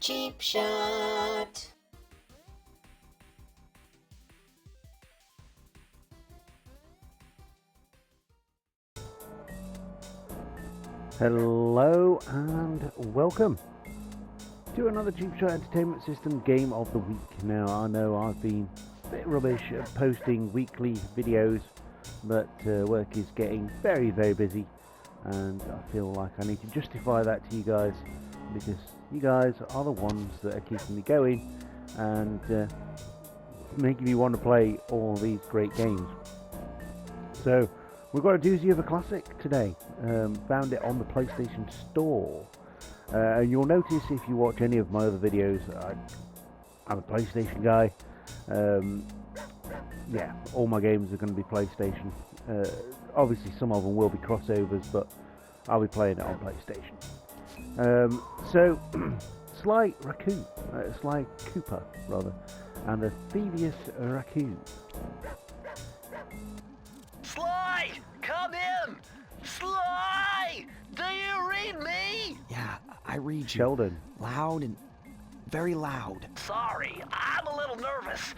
Cheap Shot. Hello and welcome to another Cheap Shot Entertainment System Game of the Week. Now, I know I've been a bit rubbish at posting weekly videos, but work is getting very busy, and I feel like I need to justify that to you guys, because you guys are the ones that are keeping me going and making me want to play all these great games. So we've got a doozy of a classic today. Found it on the PlayStation Store. And you'll notice if you watch any of my other videos, I'm a PlayStation guy. Yeah, all my games are going to be PlayStation. Obviously some of them will be crossovers, but I'll be playing it on PlayStation. So, Sly Racoon, Sly Cooper rather, and the Thievius Raccoon. Sly! Come in! Sly! Do you read me? Yeah, I read you. Sheldon. Loud and very loud. Sorry, I'm a little nervous.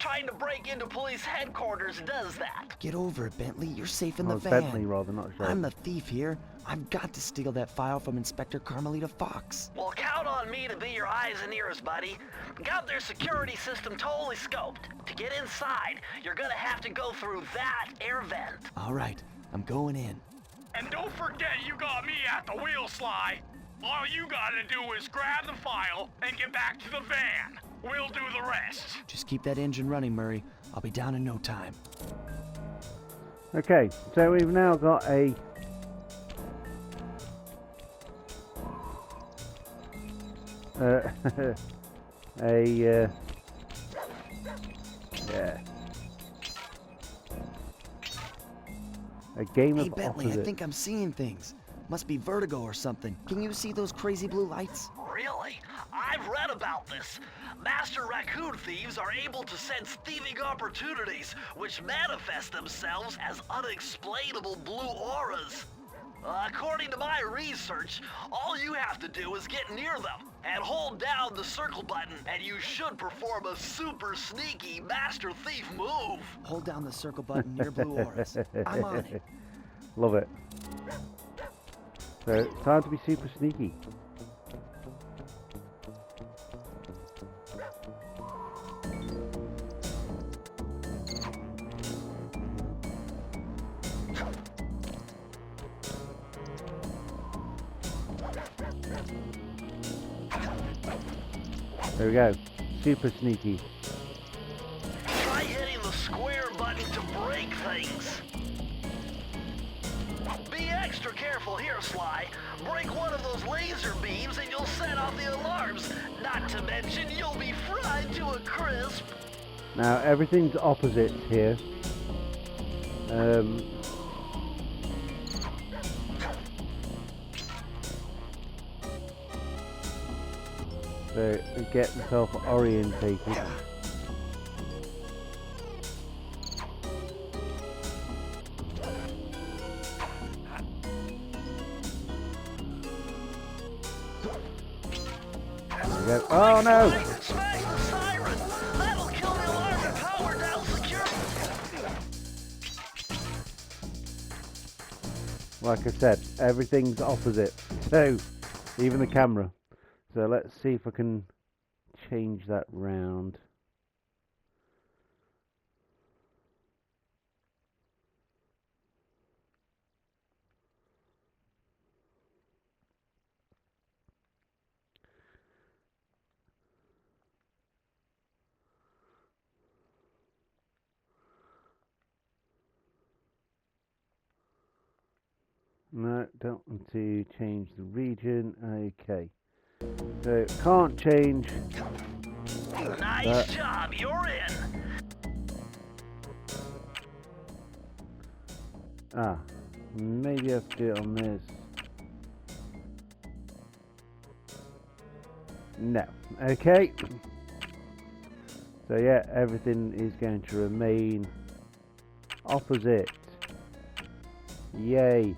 Trying to break into police headquarters does that. Get over it, Bentley. You're safe in the van. Bentley rather, not Sheldon. I'm the thief here. I've got to steal that file from Inspector Carmelita Fox. Well, count on me to be your eyes and ears, buddy. Got their security system totally scoped. To get inside, you're gonna have to go through that air vent. All right, I'm going in. And don't forget you got me at the wheel, Sly. All you gotta do is grab the file and get back to the van. We'll do the rest. Just keep that engine running, Murray. I'll be down in no time. Okay, so we've now got a yeah, a game Hey, of Bentley, opposite. I think I'm seeing things. Must be vertigo or something. Can you see those crazy blue lights? Really? I've read about this. Master raccoon thieves are able to sense thieving opportunities, which manifest themselves as unexplainable blue auras. According to my research, all you have to do is get near them and hold down the circle button, and you should perform a super sneaky master thief move. Hold down the circle button near blue auras. I'm on it. Love it. So it's time to be super sneaky. There we go. Super sneaky. Try hitting the square button to break things. Be extra careful here, Sly. Break one of those laser beams and you'll set off the alarms. Not to mention, you'll be fried to a crisp. Now everything's opposite here. So get yourself orientated. There we go. Oh no! Smash the siren! That'll kill the alarm and power down security. Like I said, everything's opposite. So even the camera. So let's see if I can change that round. No, don't want to change the region. Okay. So can't change. Nice job, you're in. Maybe I have to do it on this. No. Okay. So yeah, everything is going to remain opposite. Yay.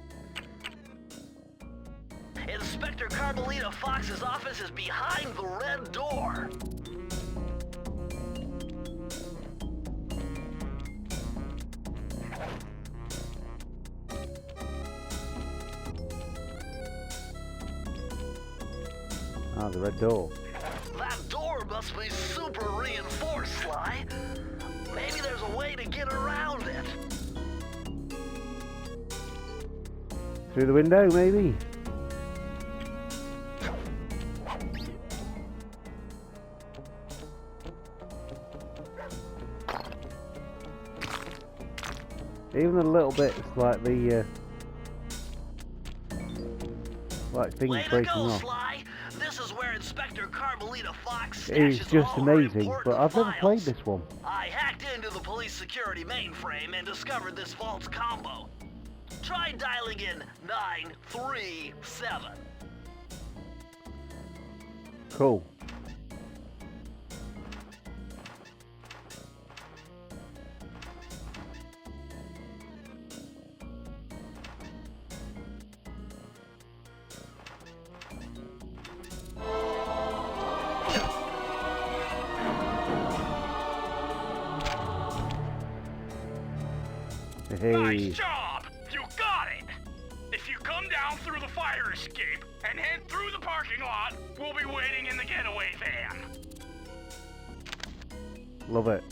Inspector Carmelita Carmelita Fox's office is behind the red door. Ah, the red door. That door must be super reinforced, Sly. Maybe there's a way to get around it. Through the window, maybe? Even a little bit, it's like the like things Way to breaking go, off. Sly. This is where Inspector Carmelita Fox It is stashes just all her amazing, important but I've never played files. this one. I hacked into the police security mainframe and discovered this vault's combo. Try dialing in 937. Cool. Hey. Nice job! You got it! If you come down through the fire escape and head through the parking lot, we'll be waiting in the getaway van. Love it.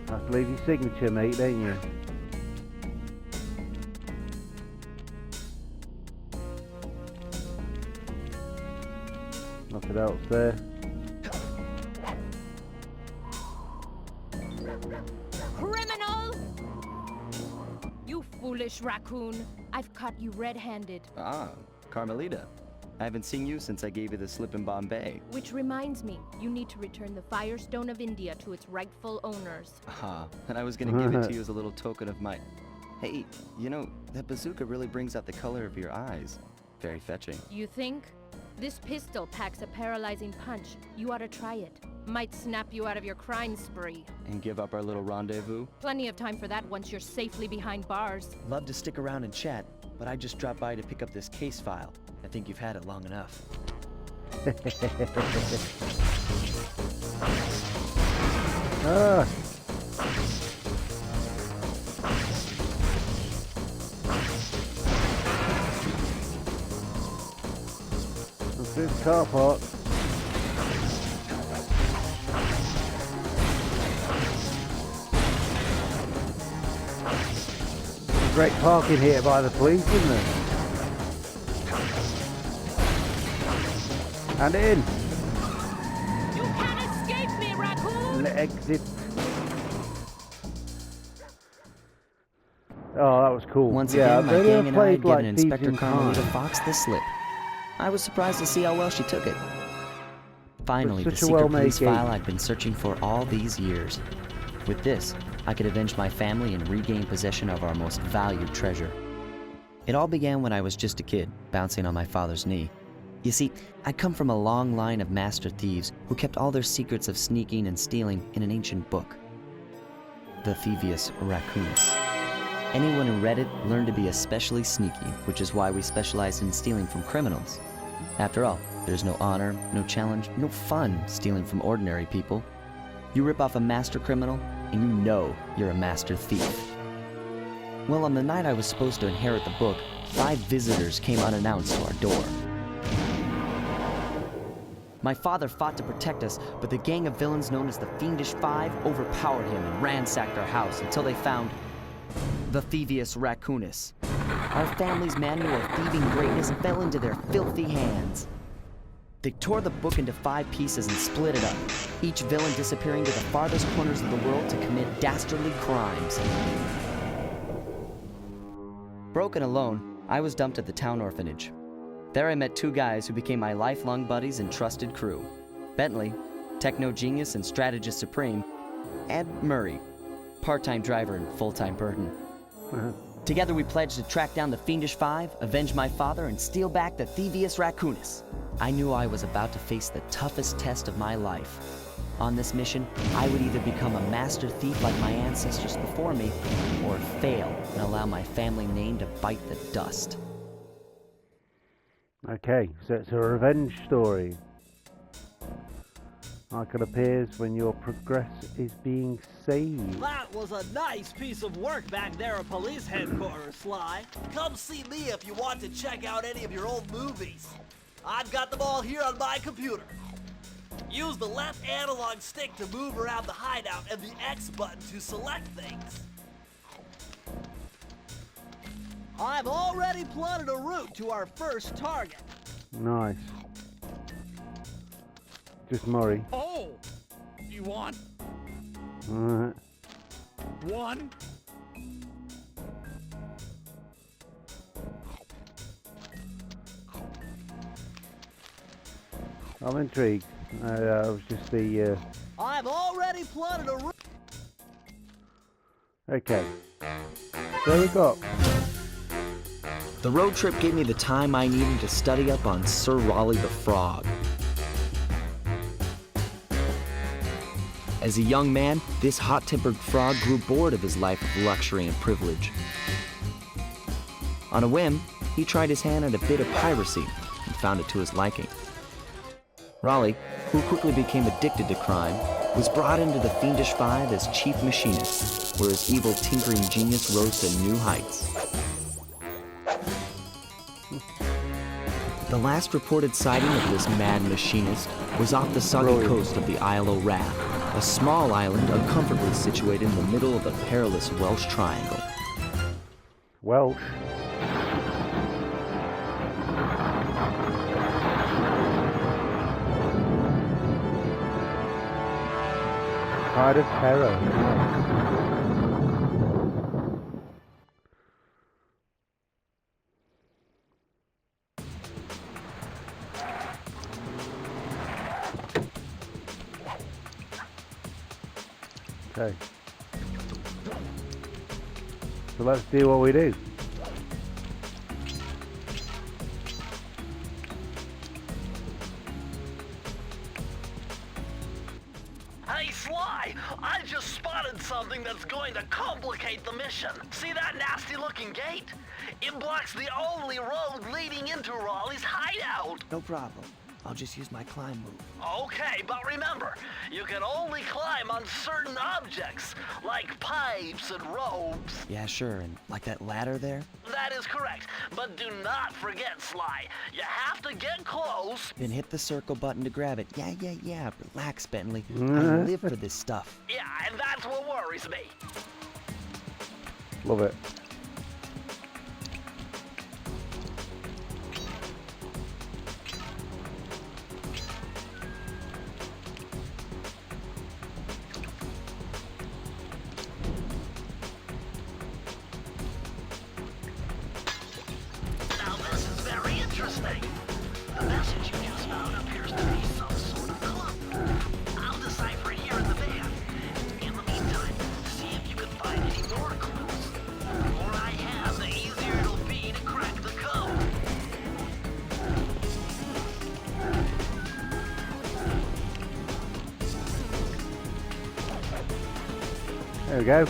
Have to leave your signature, mate, don't you? Nothing else there. Criminal! You foolish raccoon. I've caught you red-handed. Ah, Carmelita. I haven't seen you since I gave you the slip in Bombay. Which reminds me, you need to return the Firestone of India to its rightful owners. And I was gonna give it to you as a little token of my... Hey, you know, that bazooka really brings out the color of your eyes. Very fetching. You think? This pistol packs a paralyzing punch. You ought to try it. Might snap you out of your crime spree. And give up our little rendezvous? Plenty of time for that once you're safely behind bars. Love to stick around and chat, but I just dropped by to pick up this case file. I think you've had it long enough. Ah. What's this car park? Great parking here by the police, isn't it? And in. You can't escape me, raccoon! Exit. Oh, that was cool. Once yeah, again, my I've gang only and I had played, given like, Inspector Thieves in Carmelita Time. Fox the slip. I was surprised to see how well she took it. Finally, the such a secret well-made police game. file I'd been searching for all these years. With this, I could avenge my family and regain possession of our most valued treasure. It all began when I was just a kid, bouncing on my father's knee. You see, I come from a long line of master thieves who kept all their secrets of sneaking and stealing in an ancient book. The Thievius Raccoonus. Anyone who read it learned to be especially sneaky, which is why we specialize in stealing from criminals. After all, there's no honor, no challenge, no fun stealing from ordinary people. You rip off a master criminal, and you know you're a master thief. Well, on the night I was supposed to inherit the book, 5 visitors came unannounced to our door. My father fought to protect us, but the gang of villains known as the Fiendish Five overpowered him and ransacked our house until they found the Thievius Raccoonus. Our family's manual of thieving greatness fell into their filthy hands. They tore the book into 5 pieces and split it up, each villain disappearing to the farthest corners of the world to commit dastardly crimes. Broken alone, I was dumped at the town orphanage. There I met 2 guys who became my lifelong buddies and trusted crew. Bentley, techno genius and strategist supreme, and Murray, part-time driver and full-time burden. Together we pledged to track down the Fiendish Five, avenge my father, and steal back the Thievius Raccoonus. I knew I was about to face the toughest test of my life. On this mission, I would either become a master thief like my ancestors before me, or fail and allow my family name to bite the dust. Okay, so it's a revenge story. Like it appears when your progress is being saved. That was a nice piece of work back there at police headquarters, Sly. Come see me if you want to check out any of your old movies. I've got them all here on my computer. Use the left analog stick to move around the hideout and the X button to select things. I've already plotted a route to our first target. Nice. Just Murray. Oh! You want Alright. one? I'm intrigued. I was just the. I've already plotted a route. Okay. There we go. The road trip gave me the time I needed to study up on Sir Raleigh the Frog. As a young man, this hot-tempered frog grew bored of his life of luxury and privilege. On a whim, he tried his hand at a bit of piracy and found it to his liking. Raleigh, who quickly became addicted to crime, was brought into the Fiendish Five as chief machinist, where his evil tinkering genius rose to new heights. The last reported sighting of this mad machinist was off the soggy coast of the Isle o' Wrath, a small island uncomfortably situated in the middle of the perilous Welsh Triangle. Welsh. Tide of Terror. Nice. Okay. So let's do what we do. Hey, Sly! I just spotted something that's going to complicate the mission. See that nasty-looking gate? It blocks the only road leading into Raleigh's hideout. No problem. I'll just use my climb move. Okay, but remember, you can only climb on certain objects, like pipes and ropes. Yeah, sure, and like that ladder there? That is correct, but do not forget, Sly. You have to get close. Then hit the circle button to grab it. Yeah. Relax, Bentley. I live for this stuff. Yeah, and that's what worries me. Love it. Now this is very interesting. The message you just found appears to be some sort of clue. I'll decipher it here in the van. In the meantime, see if you can find any more clues. The more I have, the easier it'll be to crack the code. There we go.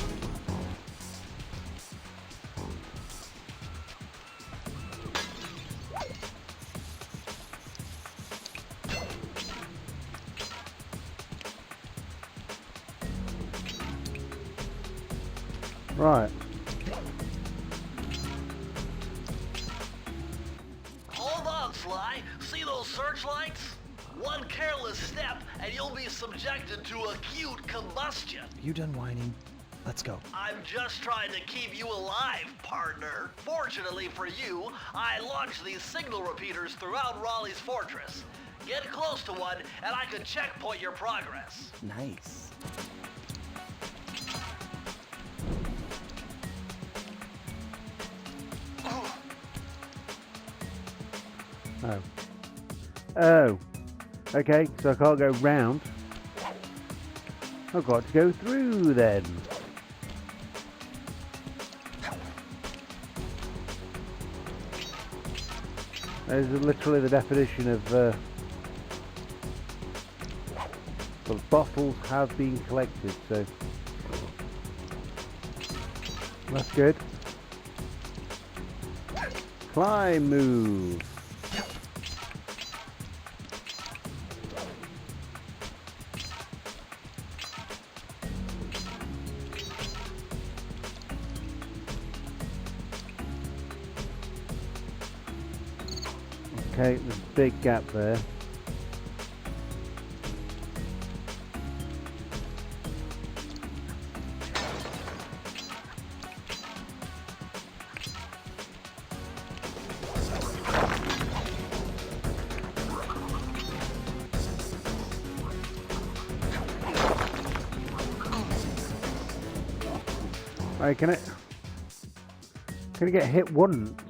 Right. Hold on, Sly. See those searchlights? One careless step, and you'll be subjected to acute combustion. You done whining? Let's go. I'm just trying to keep you alive, partner. Fortunately for you, I launched these signal repeaters throughout Raleigh's fortress. Get close to one, and I can checkpoint your progress. Nice. Oh. Oh. Okay, so I can't go round. I've got to go through then. There's literally the definition of But bottles have been collected, so that's good. Climb move. Okay, there's a big gap there. Right, can it get hit once?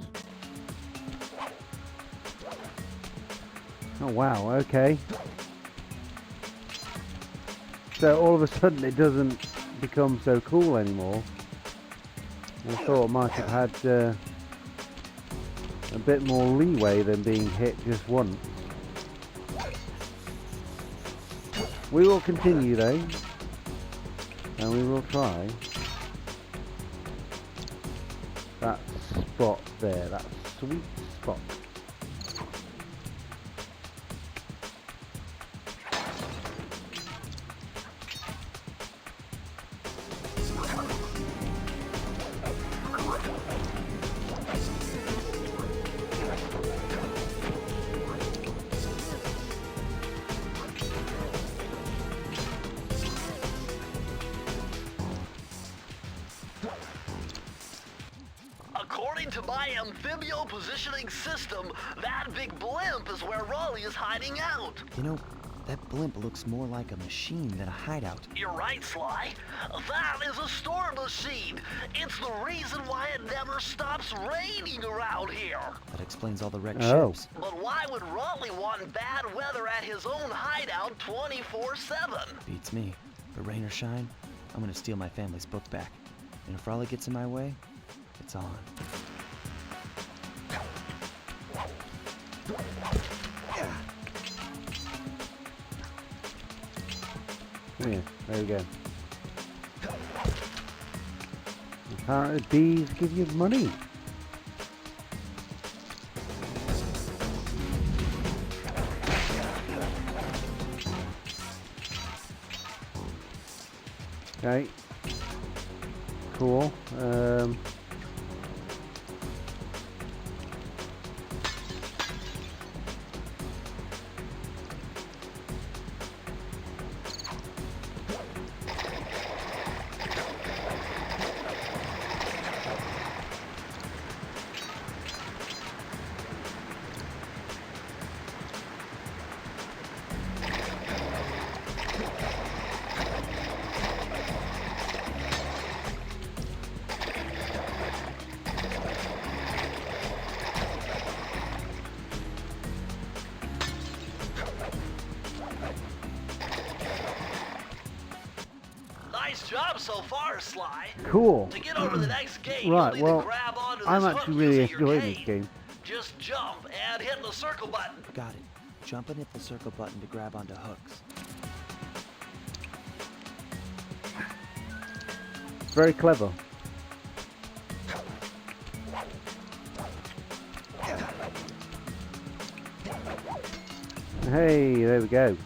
Oh wow, okay. So all of a sudden it doesn't become so cool anymore. I thought it might have had a bit more leeway than being hit just once. We will continue though, and we will try that spot there, that sweet spot. According to my amphibio positioning system, that big blimp is where Raleigh is hiding out. You know, that blimp looks more like a machine than a hideout. You're right, Sly. That is a storm machine. It's the reason why it never stops raining around here. That explains all the wrecked Oh. ships. But why would Raleigh want bad weather at his own hideout 24/7? Beats me. But rain or shine, I'm gonna steal my family's book back. And if Raleigh gets in my way, it's on. Yeah, there we go. Apparently bees give you money. Okay. Cool. Nice job so far, Sly. Cool. To get over the next gate, Right, you'll need well, to grab onto this I'm hook actually really using your enjoying this cane. game. Just jump and hit the circle button. Got it. Jump and hit the circle button to grab onto hooks. Very clever. Hey, there we go.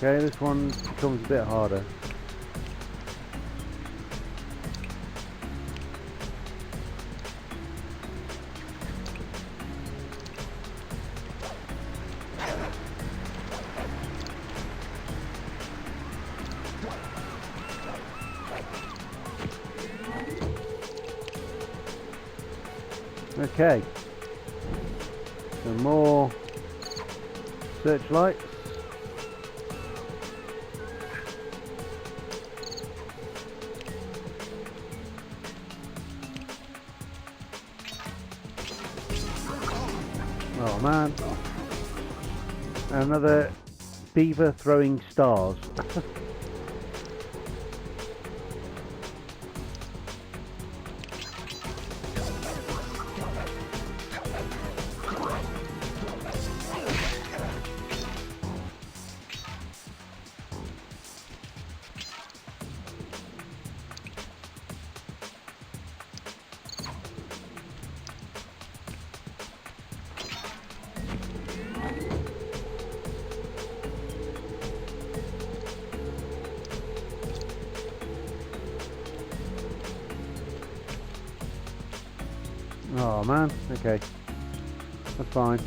Okay, this one becomes a bit harder. Okay, some more searchlights. Oh man. Another beaver throwing stars. Oh man, okay. That's fine.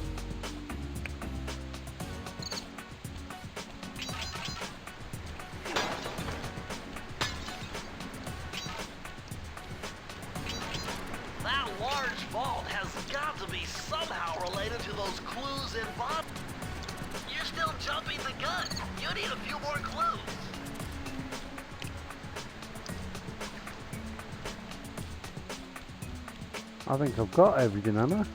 That large vault has got to be somehow related to those clues in Bob. You're still jumping the gun. You need a few more clues. I think I've got everything, haven't I?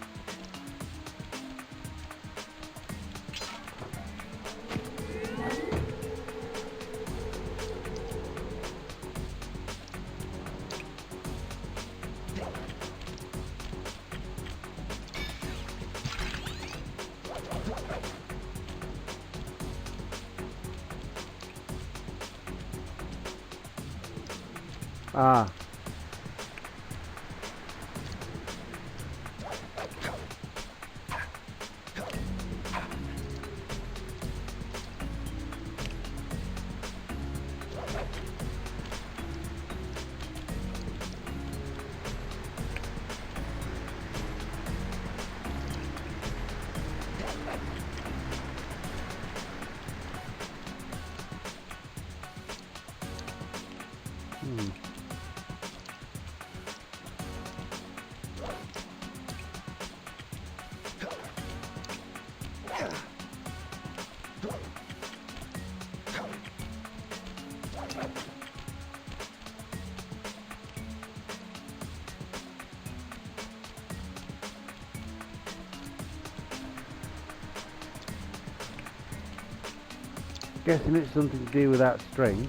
Ah. Guessing it's something to do with that string.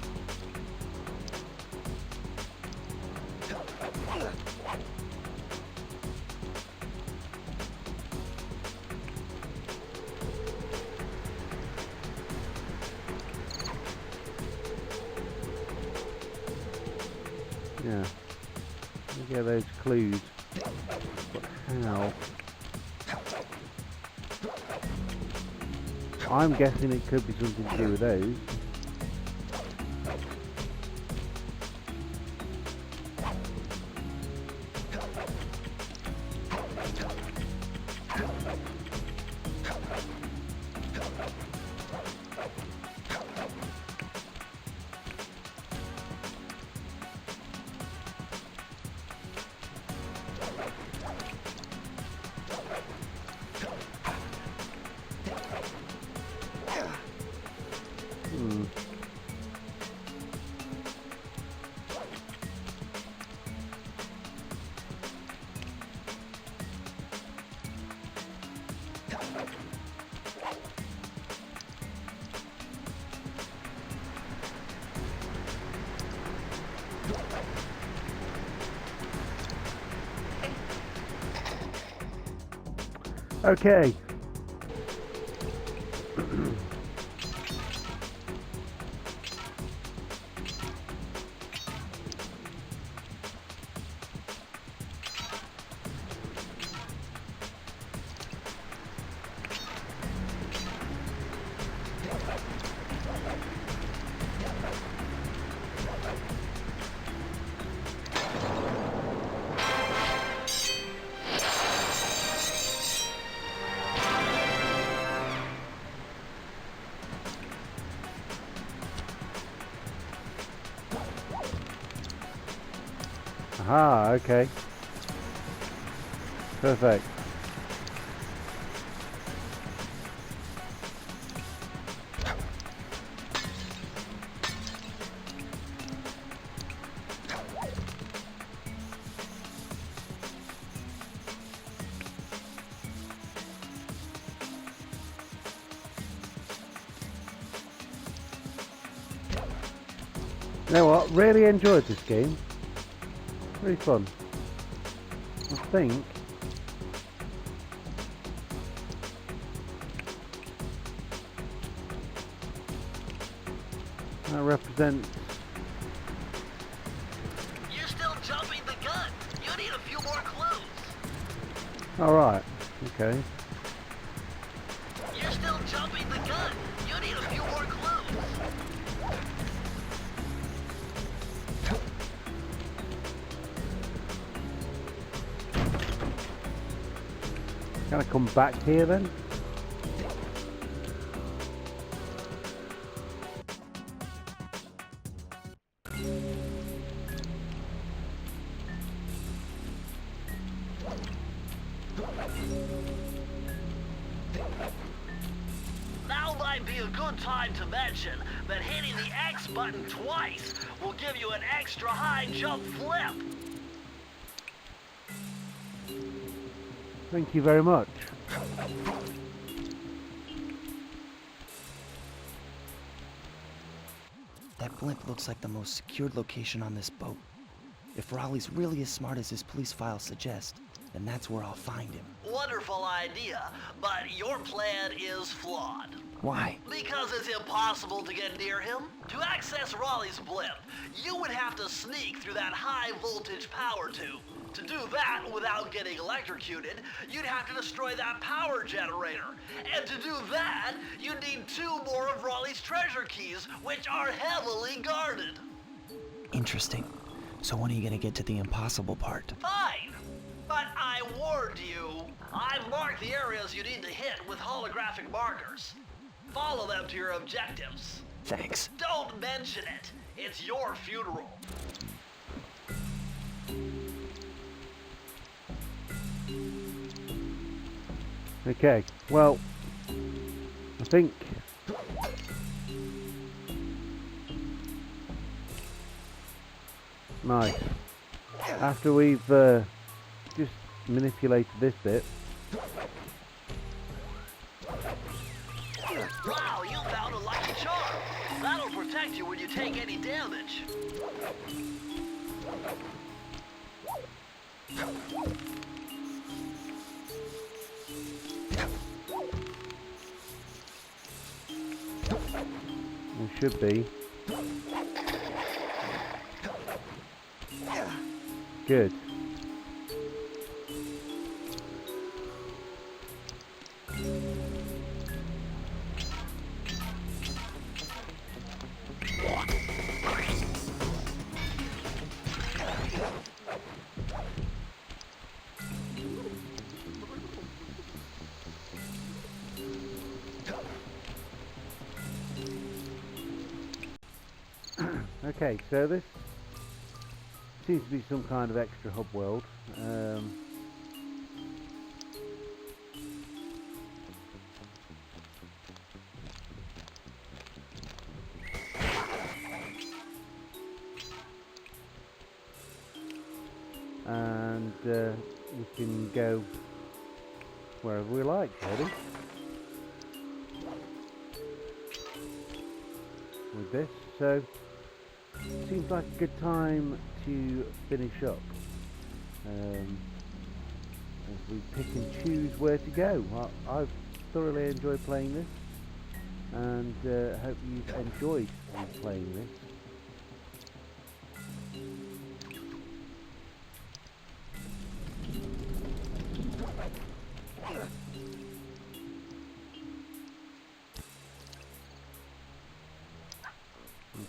Yeah. Look at those clues. But how? I'm guessing it could be something to do with those. Okay. Aha, okay. Perfect. You know what? Really enjoyed this game. Really fun. I think that represents. You're still jumping the gun. You need a few more clues. All right. Okay. You're still jumping the gun. You need a few more clues. Can I come back here then? Now might be a good time to mention that hitting the X button twice will give you an extra high jump flip. Thank you very much. That blimp looks like the most secured location on this boat. If Raleigh's really as smart as his police files suggest, then that's where I'll find him. Wonderful idea, but your plan is flawed. Why? Because it's impossible to get near him. To access Raleigh's blimp, you would have to sneak through that high voltage power tube. To do that without getting electrocuted, you'd have to destroy that power generator. And to do that, you'd need 2 more of Raleigh's treasure keys, which are heavily guarded. Interesting. So when are you gonna get to the impossible part? Fine, but I warned you. I've marked the areas you need to hit with holographic markers. Follow them to your objectives. Thanks. Don't mention it. It's your funeral. Okay, well, I think nice. After we've just manipulated this bit. Wow, you found a lucky charm. That'll protect you when you take any damage. It should be. Good. Okay, so this seems to be some kind of extra hub world. And we can go wherever we like, really. With this, so seems like a good time to finish up as we pick and choose where to go. I've thoroughly enjoyed playing this, and hope you've enjoyed playing this.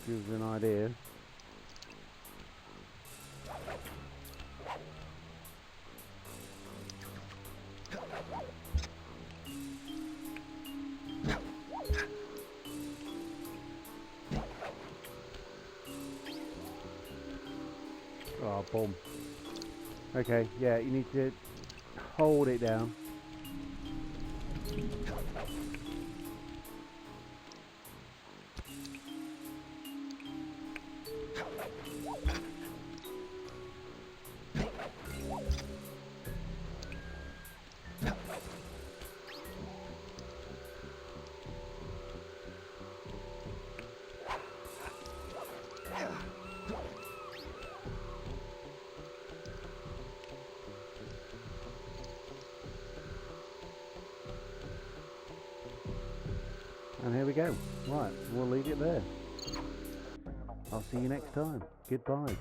Gives you an idea. Oh, boom. Okay, yeah, you need to hold it down. And here we go. Right, we'll leave it there. I'll see you next time. Goodbye.